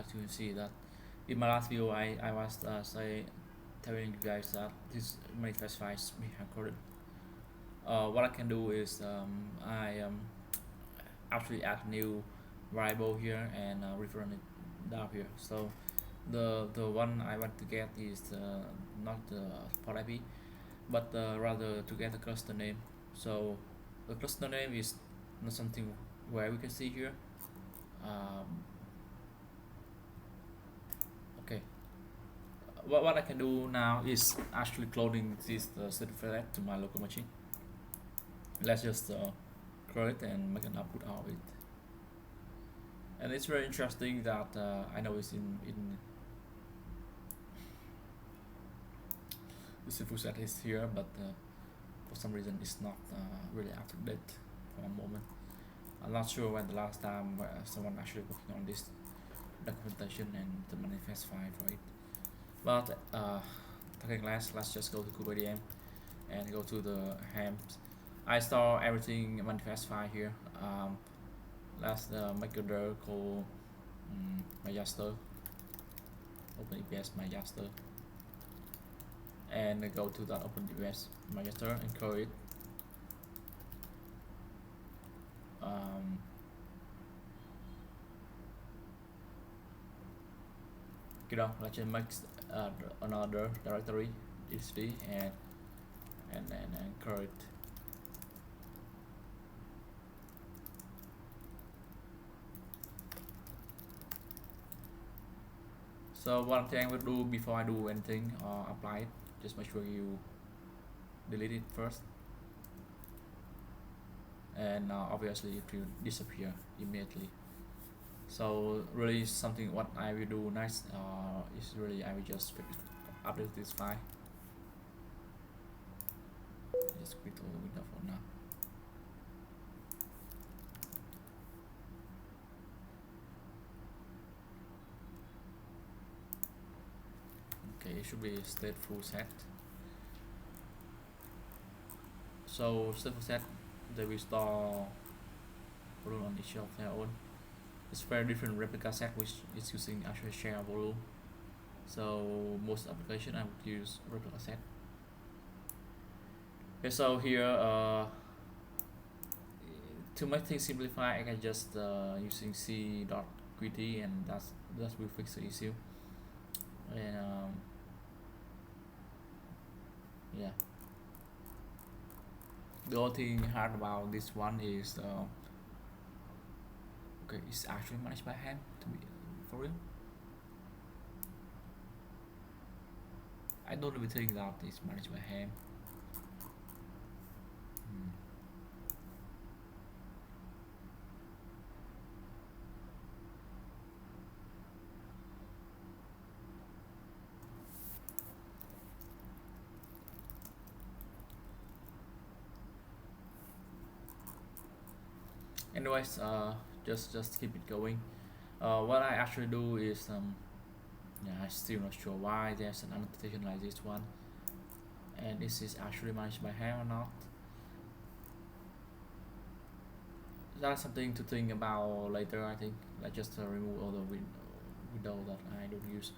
as you can see that in my last video I was telling you guys that this manifest files we have coded. What I can do is I actually add new variable here and return it down here. So the one I want to get is not the port IP, but rather to get the cluster name. So the cluster name is not something where we can see here. Okay, what I can do now is actually cloning this statefulset to my local machine. Let's just create and make an output out of it. And it's very interesting that I know it's in the statefulset is here, but for some reason it's not really up to date for a moment. I'm not sure when the last time someone actually working on this documentation and the manifest file for it. But talking less, let's just go to kubedm and go to the hams. I store everything manifest file here. Let's make a dir called Mayastor, OpenEBS Mayastor, and go to that OpenEBS Mayastor and call it. Let's just make another directory etcd and call it. So one thing I will do before I do anything or apply it, just make sure you delete it first, and obviously it will disappear immediately. So really something what I will do next is really I will just update this file. Just quit all window for now. Okay, it should be statefulset. So statefulset, they will store volume on each of their own. It's very different replica set which is using actually share volume. So most application I would use replica set. Okay, so here to make things simplify, I can just using c.qt, and that will fix the issue. And yeah, the only thing hard about this one is okay, it's actually managed by hand, to be for real. I don't really think that it's managed by hand. Anyways, just keep it going. What I actually do is yeah, I'm still not sure why there's an annotation like this one, and this is actually managed by hand or not. That's something to think about later, I think. Let's just remove all the window that I don't use.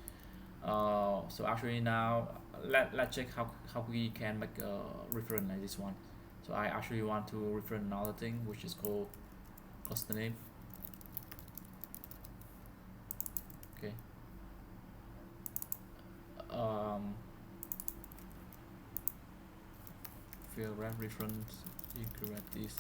So actually now let's check how we can make a reference like this one. So I actually want to reference another thing which is called cluster name. Okay. Field ref reference, you correct this.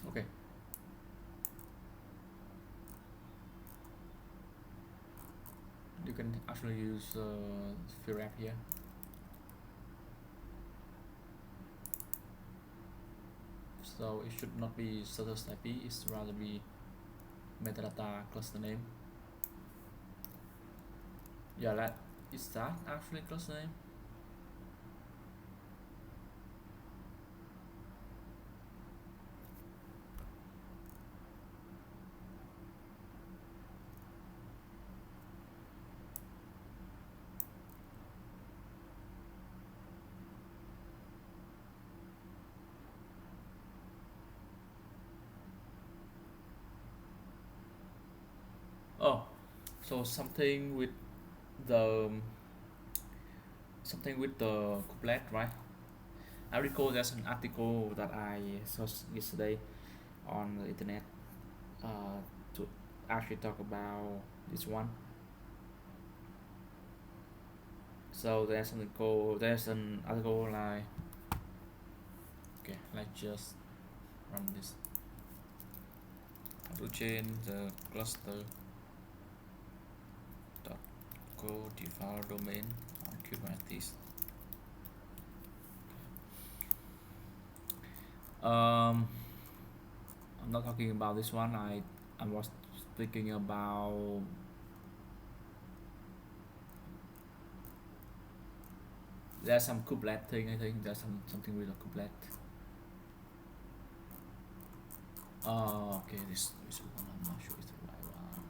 Okay. You can actually use field ref here. So it should not be status IP, it's rather be metadata cluster name. Yeah, that is that actually cluster name. Oh, so the something with the couplet, right? I recall there's an article that I searched yesterday on the internet to actually talk about this one. So there's an article like, okay, let's just run this. How to change the cluster dot go default domain on Kubernetes. I'm not talking about this one. I was speaking about there's some couplet thing. I think there's something with a couplet. Okay, this one I'm not sure it's the right one.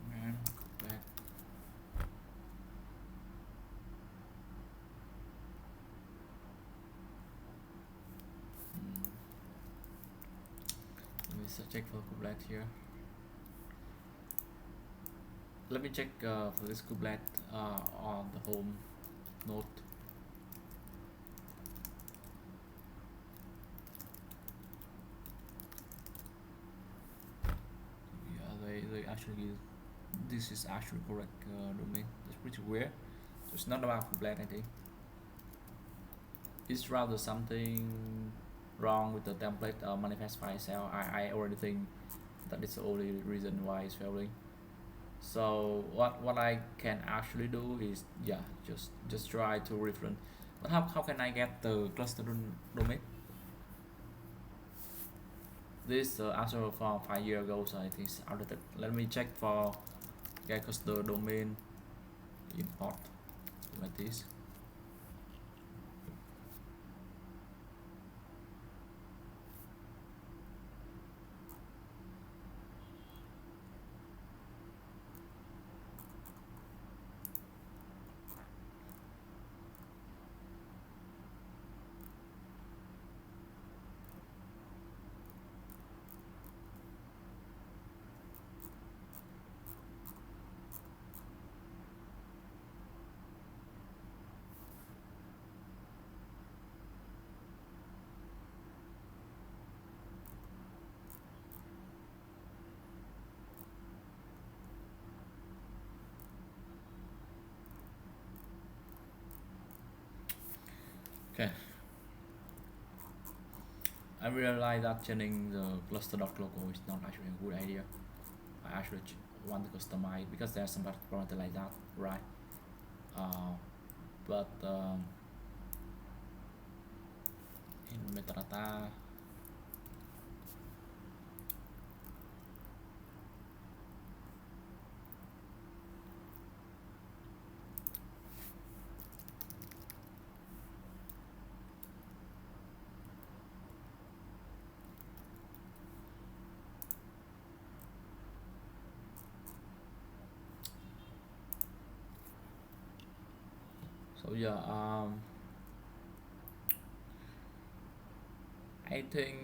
Man, couplet. Let me check for couplet here. Let me check for this couplet on the home node. Yeah, they actually this is actually correct domain. It's pretty weird. So it's not about couplet, I think. It's rather something wrong with the template manifest file cell. I already think that is the only reason why it's failing. So what I can actually do is, yeah, just try to reference. But how can I get the cluster domain? This answer from 5 years ago, so it is outdated. Let me check for get cluster domain import like this. Okay. I realized that changing the cluster.local is not actually a good idea. I actually want to customize because there's some parameter like that, right? But in metadata, so yeah, I think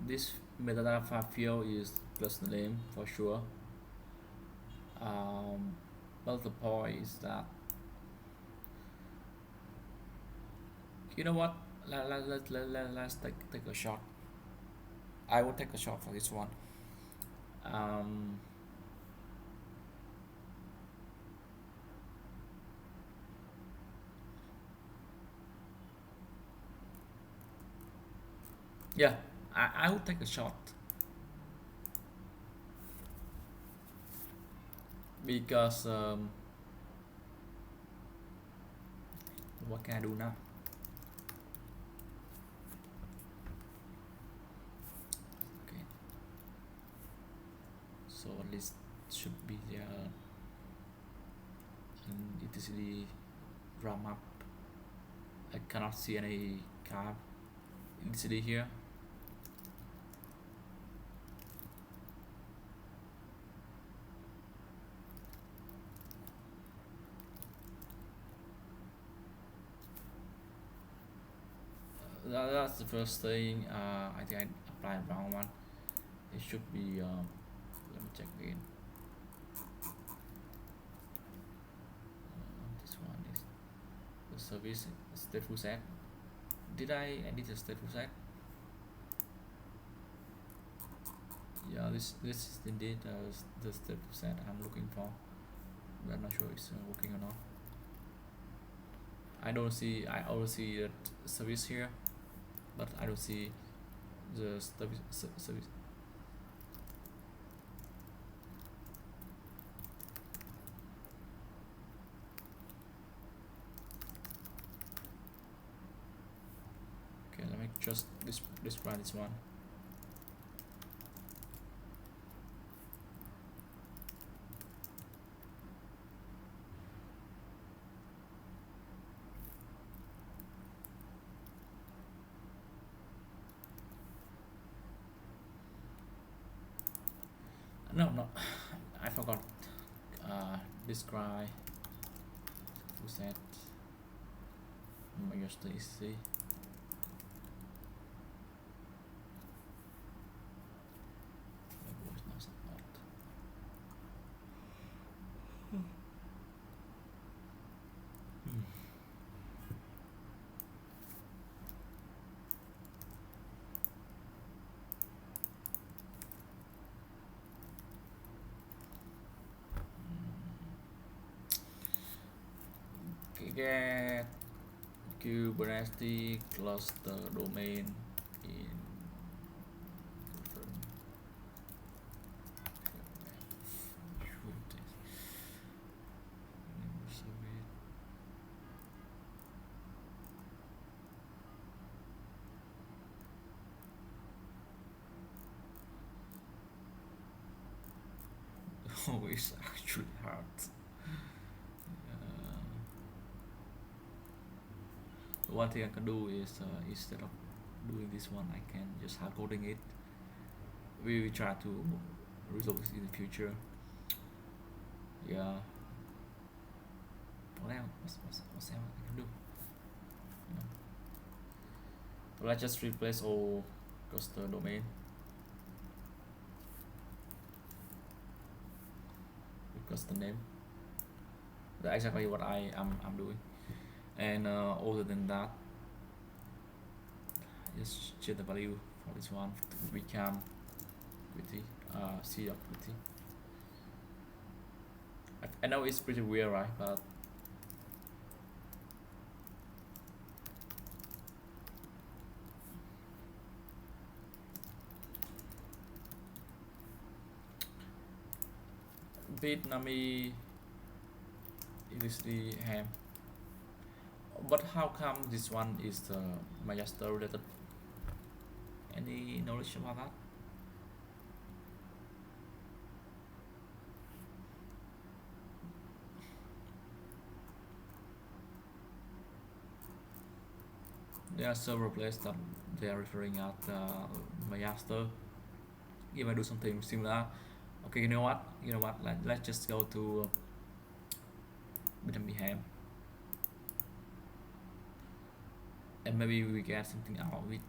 this metadata field is cluster name for sure. But the point is that, you know what? Let's take a shot. I will take a shot for this one. um, yeah, I would take a shot because what can I do now? Okay, so at least should be there in ETCD RAM up. I cannot see any card in ETCD here. That's the first thing. I think I applied wrong one. It should be. Let me check again. This one is the service stateful set. Did I edit the stateful set? Yeah, this is indeed the stateful set I'm looking for. But I'm not sure it's working or not. I only see that service here, but I don't see the service. Okay, let me just describe this one. No, I forgot. Describe set Mayastor ETCD. Voice now support. Get Kubernetes cluster domain in different oh, it's actually hard. One thing I can do is instead of doing this one, I can just hard coding it. We will try to resolve this in the future. Yeah. What else? What's else I can do? Yeah. So let's just replace all cluster domain with cluster name. That's exactly what I'm doing. And other than that, just change the value for this one to become equity, C of equity. I know it's pretty weird, right? But Vietnamese ETCD ham. But how come this one is Mayastor related? Any knowledge about that? There are several places that they are referring at Mayastor. If I do something similar, okay, you know what? Let's just go to Vietnamese ham, and maybe we get something out of it.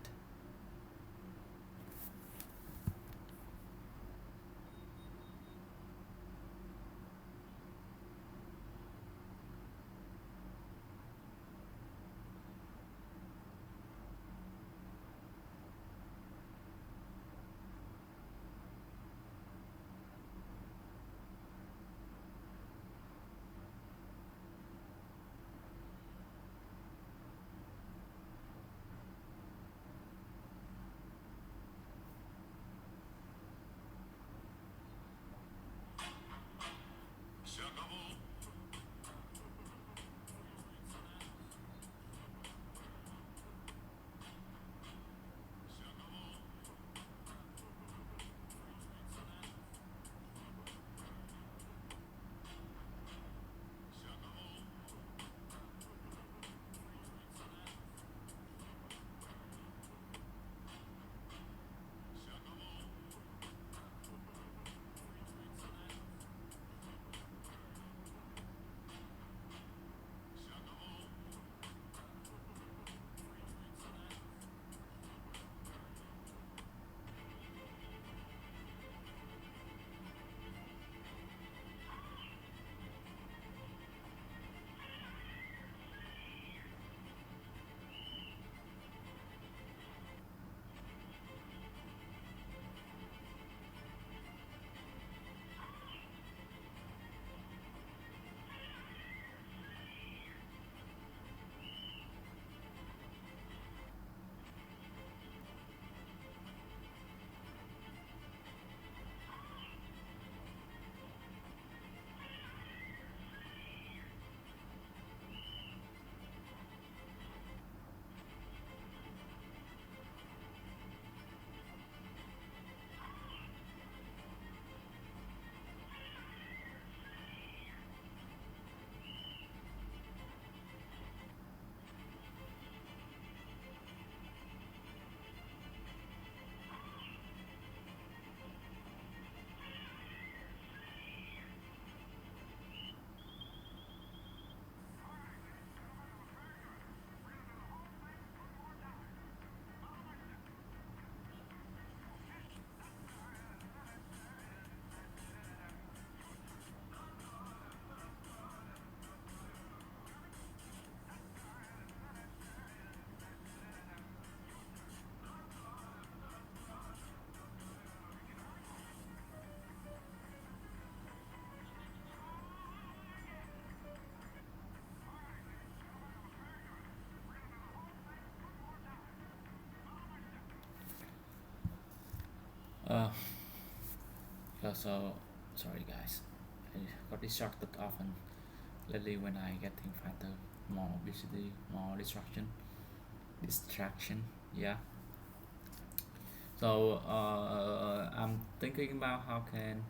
Uh, yeah, so sorry guys, I got distracted often lately when I getting fatter, more obesity, more distraction. Yeah. So I'm thinking about how can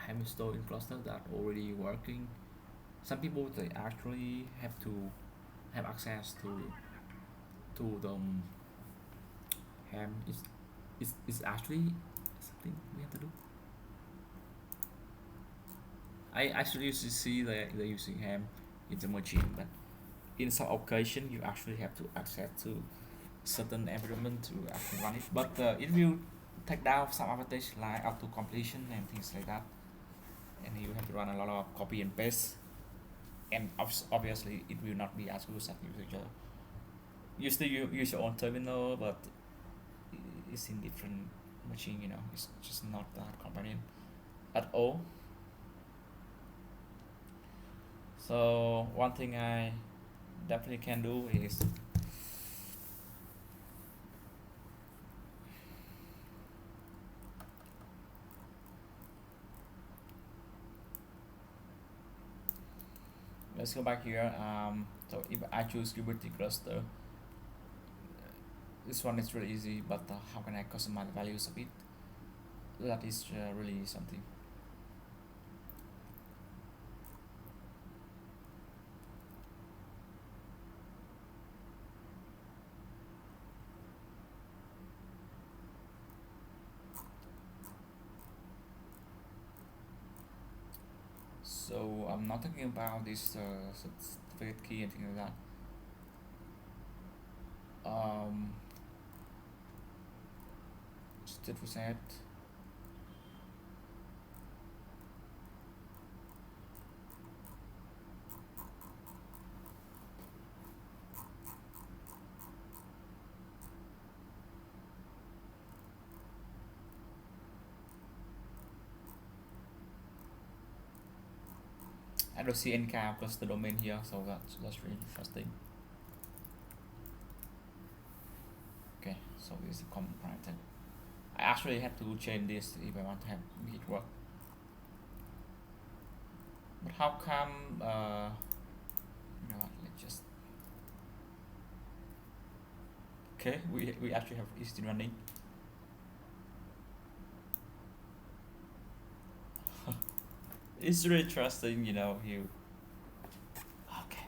having store in cluster that already working. Some people they actually have to have access to the ham. Is actually something we have to do. I actually used to see that they're using ham in the machine, but in some occasion you actually have to access to certain environment to actually run it. But it will take down some advantage like auto completion and things like that, and you have to run a lot of copy and paste, and obviously it will not be as good as you still use your own terminal, but it's in different machine. It's just not that convenient at all. So one thing I definitely can do is let's go back here. So if I choose Kubernetes cluster, this one is really easy, but how can I customize the values of it? That is really something. So I'm not talking about this certificate key and things like that. Statefulset. I don't see any kind of cluster domain here, so that's really interesting. Okay, so this is the common parameter. I actually had to change this if I want to have it work. But how come let's just okay, we actually have it still running. It's really interesting, you okay.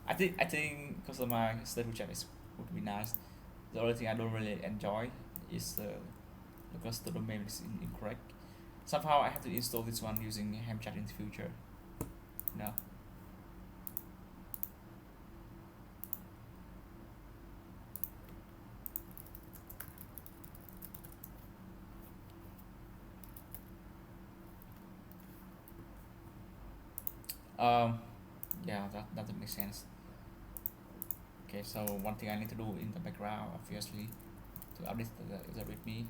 I think because of my stateful chat is would be nice. The only thing I don't really enjoy is the cluster domain is incorrect. Somehow I have to install this one using Hamchat in the future. No. Yeah, that doesn't make sense. Okay, so one thing I need to do in the background, obviously, to update the readme.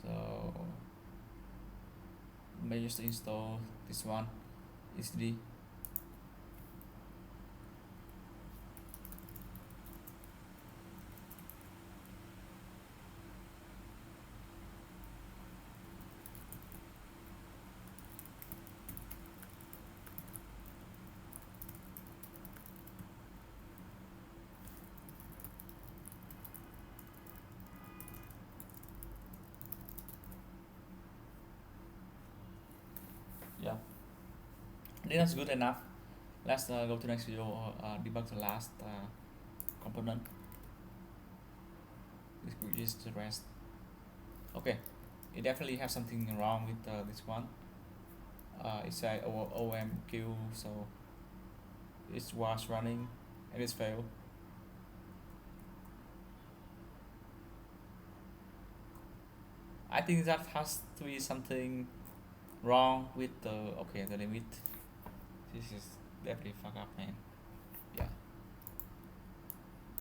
So may just install this one easily. Yeah, I think that's good enough. Let's go to the next video, debug the last component, which is the rest. Okay, it definitely has something wrong with this one. It's a OMQ, so it was running and it's failed. I think that has to be something wrong with the limit. This is definitely fuck up, man.